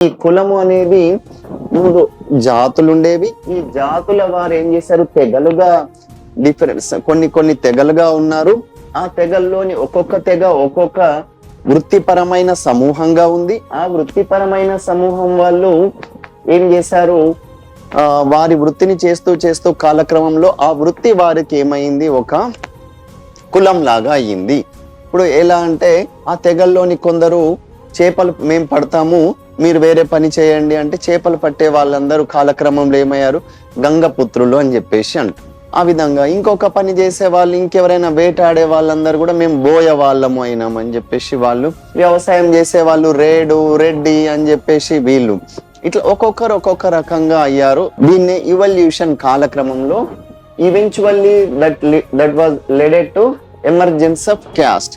ఈ కులము అనేది 3 జాతులు ఉండేవి. ఈ జాతుల వారు ఏం చేశారు, తెగలుగా డిఫరెన్స్ కొన్ని తెగలుగా ఉన్నారు. ఆ తెగల్లోని ఒక్కొక్క తెగ ఒక్కొక్క వృత్తిపరమైన సమూహంగా ఉంది. ఆ వృత్తిపరమైన సమూహం వాళ్ళు ఏం చేశారు, వారి వృత్తిని చేస్తూ కాలక్రమంలో ఆ వృత్తి వారికి ఏమైంది, ఒక కులం లాగా అయ్యింది. ఇప్పుడు ఎలా అంటే, ఆ తెగల్లోని కొందరు చేపలు మేము పడతాము, మీరు వేరే పని చేయండి అంటే చేపలు పట్టే వాళ్ళందరూ కాలక్రమంలో ఏమయ్యారు, గంగపుత్రులు అని చెప్పేసి అంటారు. ఆ విధంగా ఇంకొక పని చేసే వాళ్ళు, ఇంకెవరైనా వేటాడే వాళ్ళందరూ కూడా మేము బోయ వాళ్ళము అయినాం అని చెప్పేసి వాళ్ళు, వ్యవసాయం చేసే వాళ్ళు రేడు రెడ్డి అని చెప్పేసి వీళ్ళు, ఇట్లా ఒక్కొక్కరు ఒక్కొక్క రకంగా అయ్యారు. దీన్ని ఇవల్యూషన్ కాలక్రమంలో eventually that was leded to emergence of caste.